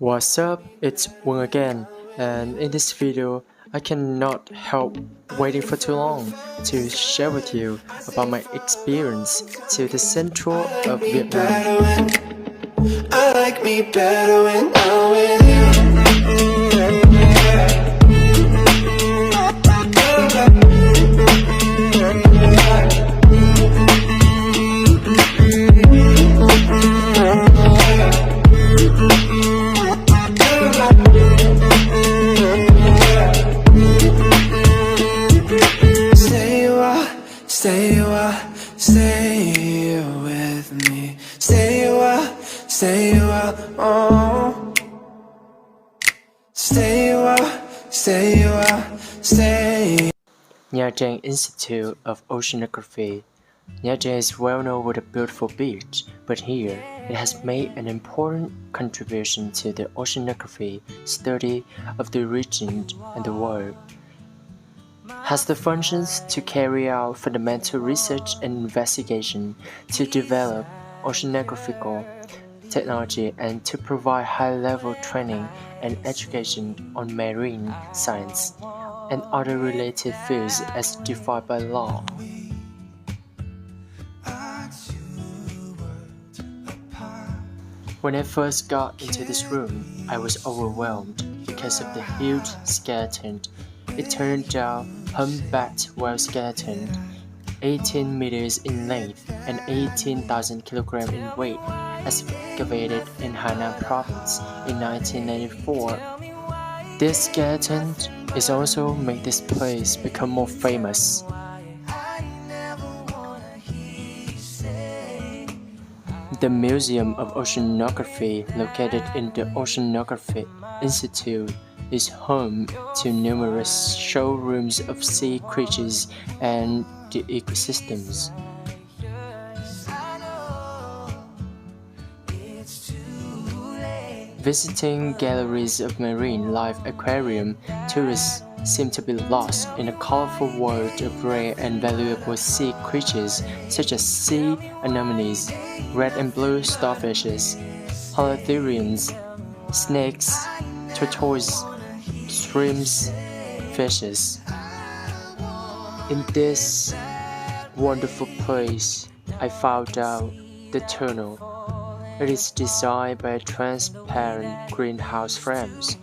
What's up, it's Quân again, and in this video, I cannot help waiting for too long to share with you about my experience to the central of Vietnam. I like me better when I'm with you. Stay with me. Stay a while, oh. Stay a while, stay. Nha Trang Institute of Oceanography. Nha Trang is well known with a beautiful beach, but here it has made an important contribution to the oceanography study of the region and the world. Has the functions to carry out fundamental research and investigation, to develop oceanographical technology, and to provide high-level training and education on marine science and other related fields as defined by law. When I first got into this room, I was overwhelmed because of the huge skeleton. It turned out humpbacked whale skeleton, 18 meters in length and 18,000 kilograms in weight, excavated in Hainan province in 1994. This skeleton is also made this place become more famous. The Museum of Oceanography, located in the Oceanography Institute, is home to numerous showrooms of sea creatures and the ecosystems. Visiting galleries of marine life aquarium, tourists seem to be lost in a colorful world of rare and valuable sea creatures such as sea anemones, red and blue starfishes, holothurians, snakes, tortoises, shrimps, fishes. In this wonderful place, I found out the tunnel. It is designed by transparent greenhouse frames,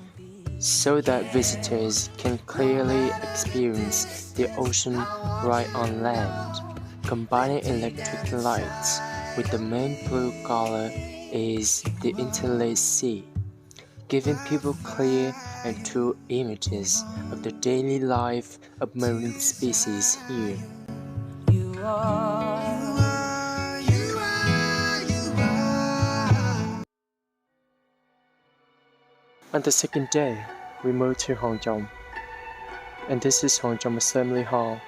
so that visitors can clearly experience the ocean right on land. Combining electric lights with the main blue color is the interlaced sea, giving people clear and true images of the daily life of marine species here. On the second day, we moved to HOàNG DÚNG, and this is HOàNG DÚNG Assembly Hall.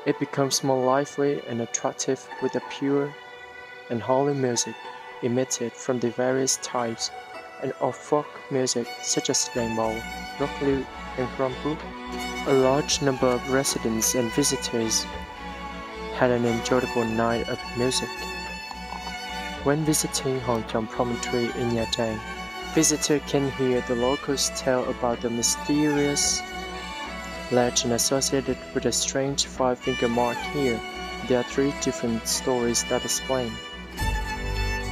It becomes more lively and attractive with the pure and holy music emitted from the various types of folk music such as rainbow, rock lute, and bamboo. A large number of residents and visitors had an enjoyable night of music. When visiting HOàNG DÚNG Promontory in Nha Trang, visitors can hear the locals tell about the mysterious legend associated with a strange five-finger mark here. There are three different stories that explain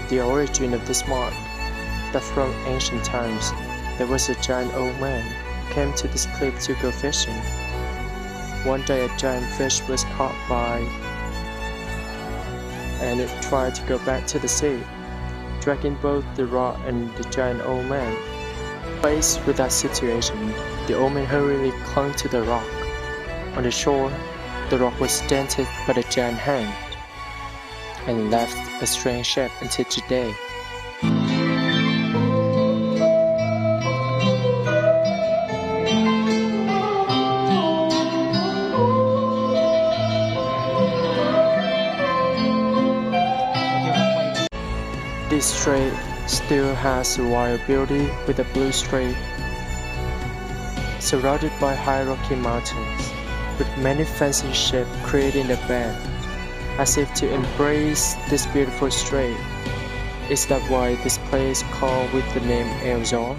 the origin of this mark. That from ancient times, there was a giant old man who came to this cliff to go fishing. One day a giant fish was caught and it tried to go back to the sea, dragging both the rod and the giant old man. Faced with that situation, the old man hurriedly clung to the rock. On the shore, the rock was dented by the giant hand and left a strange shape until today. This strait still has a wild beauty with a blue strait, surrounded by high rocky mountains, with many fancy shapes creating a band, as if to embrace this beautiful strait. Is that why this place is called with the name Eyyyy?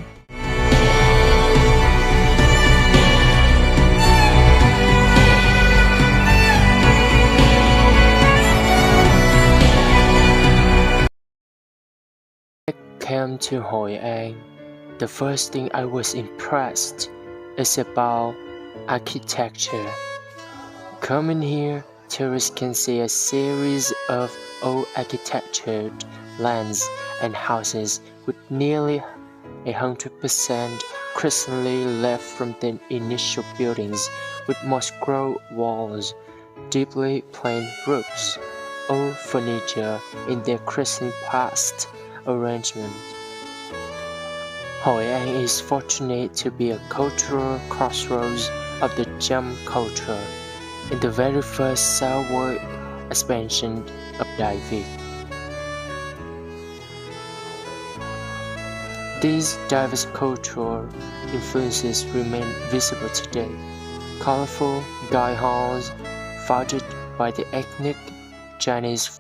Came to Hội An, the first thing I was impressed is about architecture. Coming here, tourists can see a series of old architectured lands and houses with nearly 100% crystalline left from the initial buildings, with moss-grown walls, deeply planed roofs, old furniture in their crystalline past arrangement. Hội An is fortunate to be a cultural crossroads of the jump culture in the very first southward expansion of Đại Việt. These diverse cultural influences remain visible today. Colorful guide halls founded by the ethnic Chinese.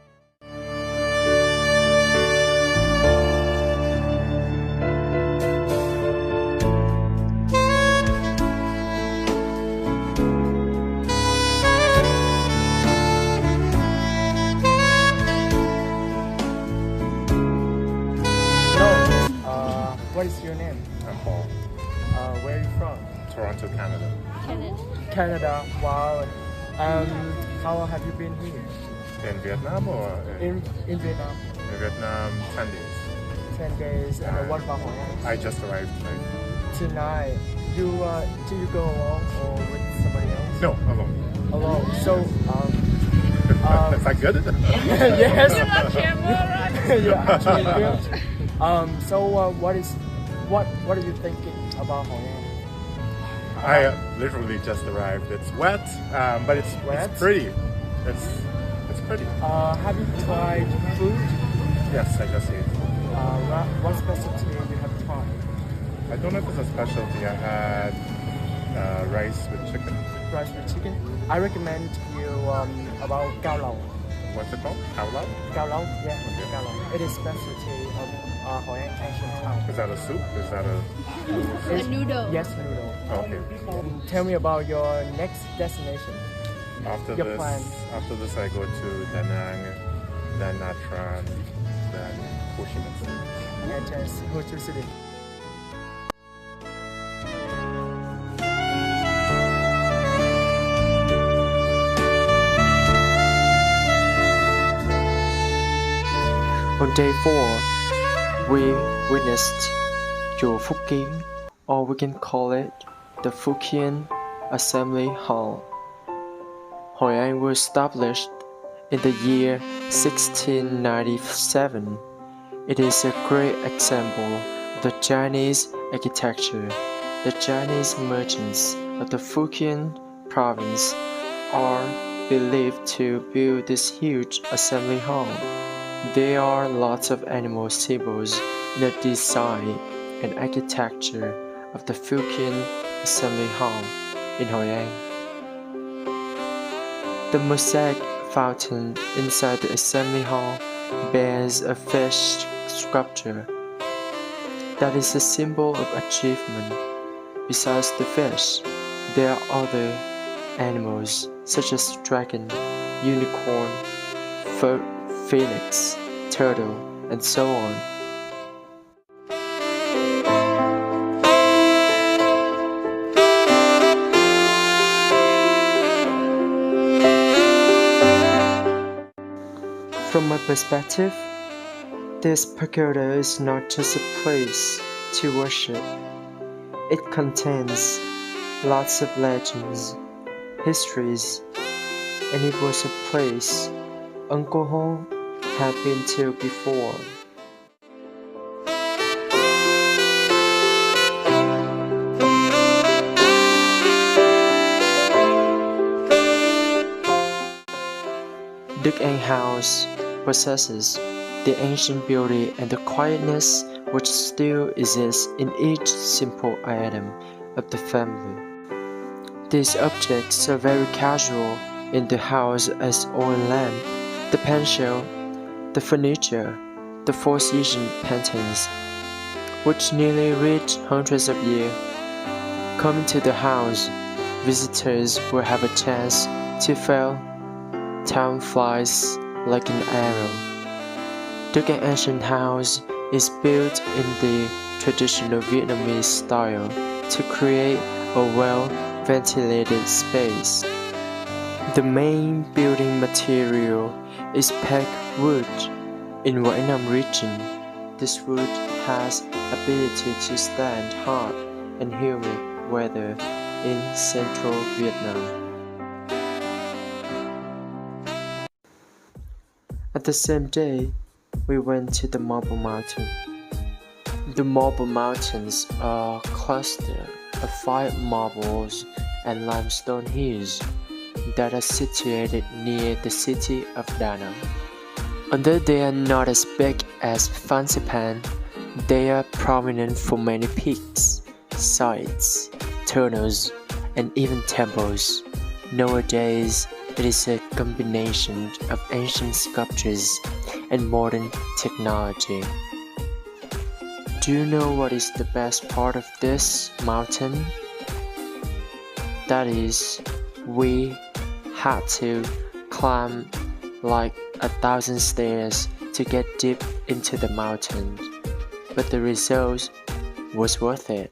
What is your name? I'm Paul, Where are you from? Toronto, Canada. Canada. Wow. How have you been here? In Vietnam or In Vietnam. in Vietnam? 10 days. 10 days. And what about Hội An? I just arrived tonight. Tonight. Do you go alone or with somebody else? No, alone. Alone. So Is that good? yes. Yeah, actually good. So what are you thinking about Hội An? I literally just arrived. It's wet, but it's Wet? It's pretty. It's pretty. Have you tried food? Yes, I just ate. What specialty you have tried? I don't know if it's a specialty. I had rice with chicken. Rice with chicken. I recommend you about Cao Lauv. What's it called? Khao Lao? Cao Lauv, yeah, Okay. Cao Lauv. It is specialty of Hội An ancient town. Is that a soup? Is that a... It's, noodle. Yes, noodle. Oh, okay. Tell me about your next destination. After Your this, plan. after this, I go to Da Nang, then Nha Trang, then Ho Chi Minh City. And Ho Chi Minh City. On day 4, we witnessed Chùa Phúc Kiến, or we can call it the Phuoc Assembly Hall. Hội An was established in the year 1697. It is a great example of the Chinese architecture. The Chinese merchants of the Phuoc province are believed to build this huge assembly hall. There are lots of animal symbols in the design and architecture of the Phuoc Assembly Hall in Hội An. The mosaic fountain inside the assembly hall bears a fish sculpture that is a symbol of achievement. Besides the fish, there are other animals such as dragon, unicorn, phoenix, turtle, and so on. From my perspective, this pagoda is not just a place to worship. It contains lots of legends, histories, and it was a place Uncle Hong had been to before. Đức An House possesses the ancient beauty and the quietness which still exists in each simple item of the family. These objects are very casual in the house as oil lamp, the pencil, the furniture, the Four Seasons paintings, which nearly reach hundreds of years. Coming to the house, visitors will have a chance to feel time flies like an arrow. The ancient house is built in the traditional Vietnamese style to create a well-ventilated space. The main building material is packed wood. In Quảng Nam region, this wood has ability to stand hot and humid weather in central Vietnam. At the same day, we went to the Marble Mountain. The Marble Mountains are a cluster of 5 marbles and limestone hills that are situated near the city of Da Nang. Although they are not as big as Phan, they are prominent for many peaks, sites, tunnels, and even temples. Nowadays, it is a combination of ancient sculptures and modern technology. Do you know what is the best part of this mountain? That is, we had to climb like 1,000 stairs to get deep into the mountain, but the result was worth it.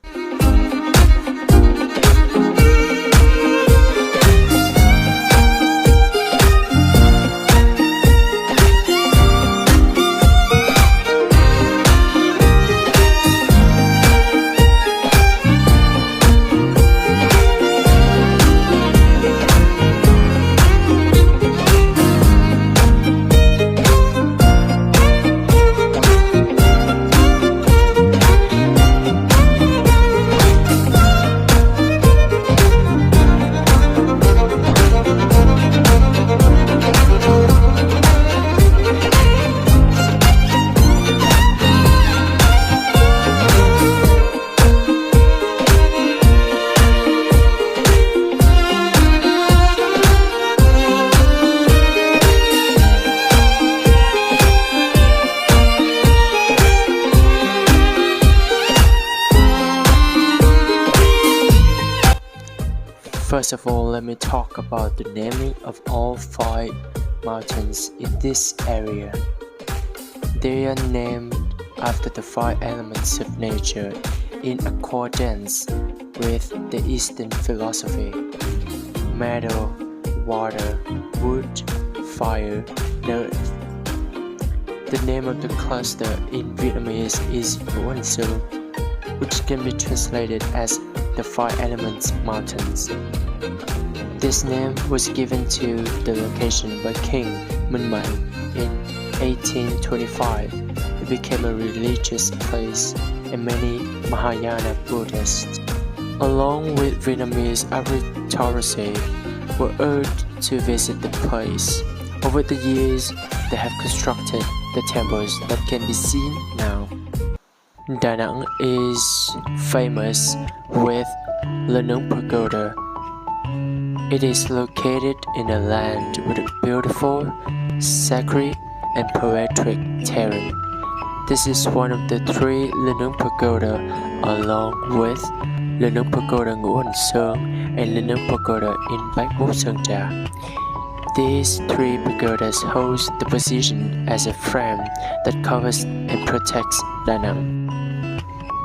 First of all, let me talk about the naming of all 5 mountains in this area. They are named after the 5 elements of nature in accordance with the Eastern philosophy: metal, water, wood, fire, and earth. The name of the cluster in Vietnamese is Muộii, which can be translated as the 5 Elements Mountains. This name was given to the location by King Muộii in 1825. It became a religious place, and many Mahayana Buddhists, along with Vietnamese aristocracy, were urged to visit the place. Over the years, they have constructed the temples that can be seen now. Da Nang is famous with Lenung Pagoda. It is located in a land with a beautiful, sacred, and poetic terrain. This is one of the 3 Lenung Pagoda, along with Lenung Pagoda Nguyen Sơn and Lenung Pagoda in Backwoods Sơn Trà. These 3 pagodas hold the position as a frame that covers and protects Da Nang.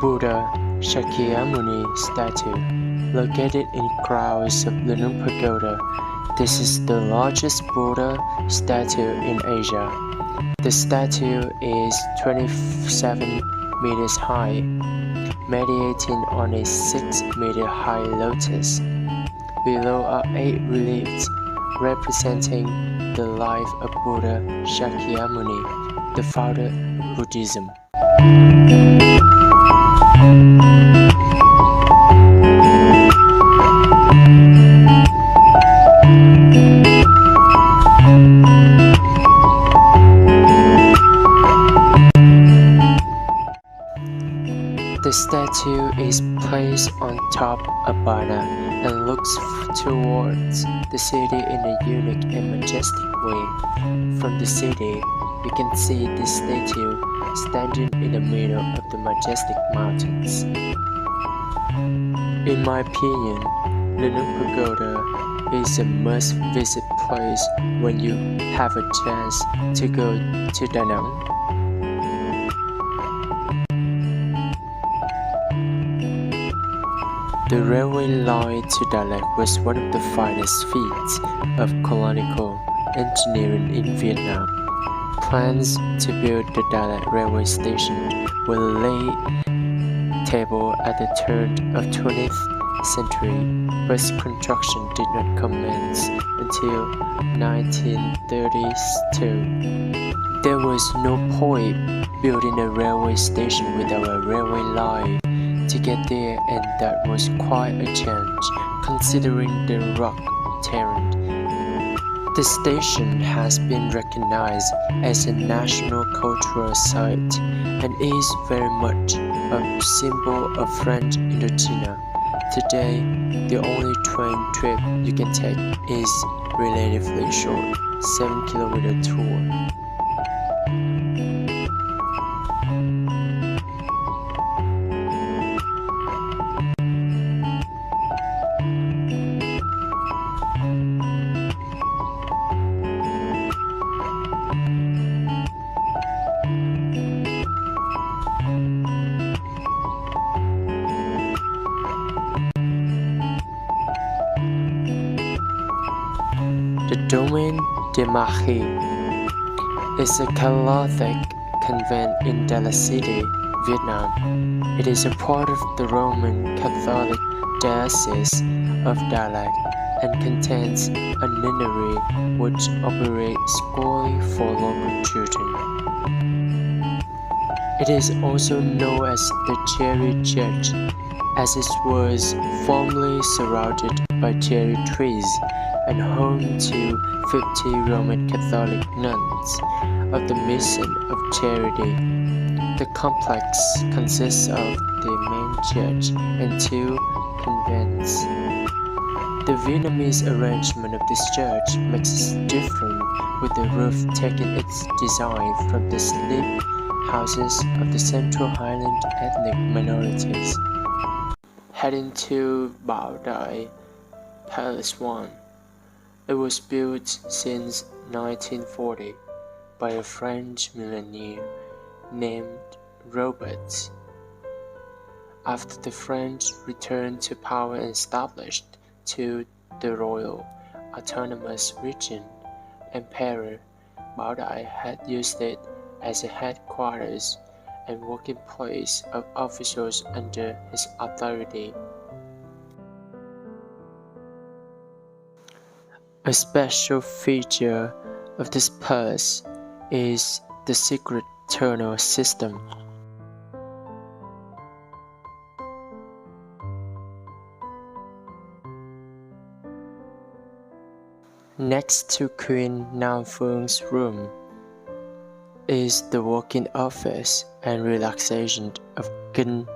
Buddha Shakyamuni statue, located in crowds of Lenung Pagoda. This is the largest Buddha statue in Asia. The statue is 27 meters high, meditating on a 6-meter high lotus. Below are 8 reliefs representing the life of Buddha Shakyamuni, the founder of Buddhism. The statue is placed on top of a banner and looks towards the city in a unique and majestic way. From the city, you can see this statue standing in the middle of the majestic mountains. In my opinion, Linux Pagoda is a must-visit place when you have a chance to go to Da Nang. The railway line to Dalat was one of the finest feats of colonial engineering in Vietnam. Plans to build the Dalat railway station were laid table at the turn of 20th century, but construction did not commence until 1932. There was no point building a railway station without a railway line to get there, and that was quite a change considering the rough terrain. The station has been recognized as a national cultural site and is very much a symbol of French Indochina. Today, the only train trip you can take is relatively short 7-kilometer tour. The Domaine de Marie is a Catholic convent in Dalat City, Vietnam. It is a part of the Roman Catholic Diocese of Dalat and contains a nunnery which operates schooling for local children. It is also known as the Cherry Church, as it was formerly surrounded by cherry trees and home to 50 Roman Catholic nuns of the Mission of Charity. The complex consists of the main church and 2 convents. The Vietnamese arrangement of this church makes it different, with the roof taking its design from the sleep houses of the Central Highland ethnic minorities. Heading to Bao Dai Palace 1. It was built since 1940 by a French millionaire named Robert. After the French returned to power and established to the Royal Autonomous Region, Emperor Bao Dai had used it as a headquarters and working place of officials under his authority. A special feature of this palace is the secret tunnel system. Next to Queen Nam Phuong's room is the working office and relaxation of King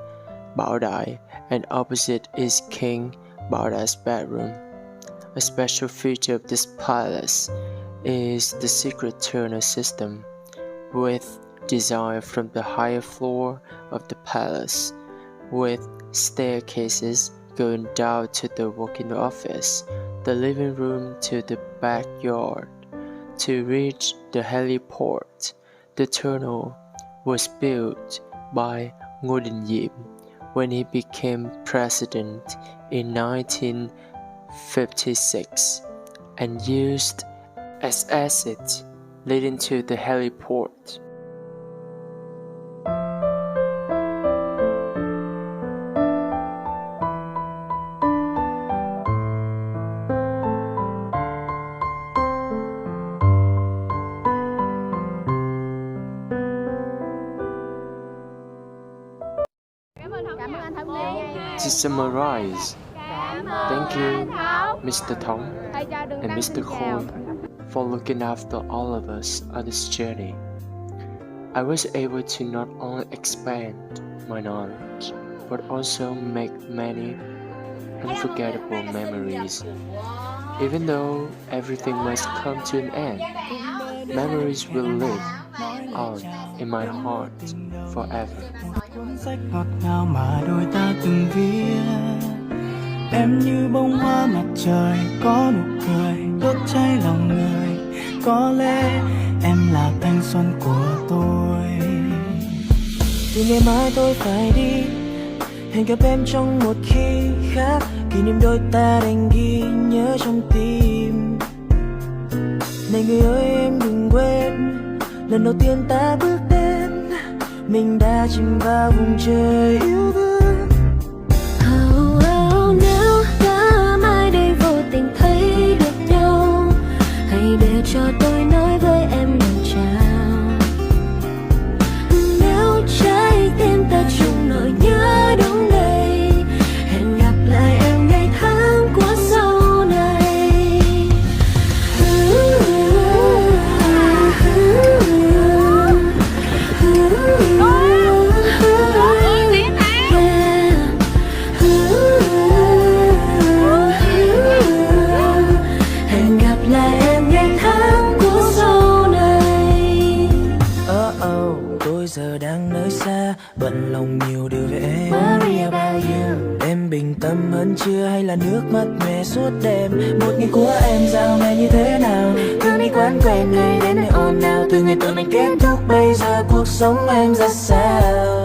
Bao Dai, and opposite is King Bao Dai's bedroom. A special feature of this palace is the secret tunnel system, with design from the higher floor of the palace, with staircases going down to the working office, the living room to the backyard. To reach the heliport, the tunnel was built by Ngô Đình Diệm when he became president in 1956 and used as exit leading to the heliport. To summarize, thank you, Mr. Thong and Mr. Khôi, for looking after all of us on this journey. I was able to not only expand my knowledge, but also make many unforgettable memories. Even though everything must come to an end, memories will live on. in my heart forever. Cuốn sách ngọt ngào mà đôi ta từng viết, em như bông hoa mặt trời có nụ cười đốt cháy lòng người. Có lẽ em là thanh xuân của tôi. Từ ngày mai tôi phải đi, hẹn gặp em trong một khi khác. Kỷ niệm đôi ta đành ghi nhớ trong tim. Này người ơi em đừng quên, lần đầu tiên ta bước đến, mình đã chìm vào vùng trời yêu thương. Nếu đã mai đây vô tình thấy được nhau, hãy để cho tôi nói với em lời chào. Nếu trái tim ta chung nỗi nhớ đông đầy, hẹn gặp lại em ngày tháng của sau này. Hẹn gặp lại em ngày tháng của sau này. Tôi giờ đang nơi xa, bận lòng nhiều điều về em. Worry about you. Em bình tâm hơn chưa hay là nước mắt nhòe suốt đêm? Một ngày của em dạo này như thế nào? Thường đi quán quen, ngày đến nơi ồn ào. Từ ngày tụi mình kết thúc bây giờ cuộc sống em ra sao?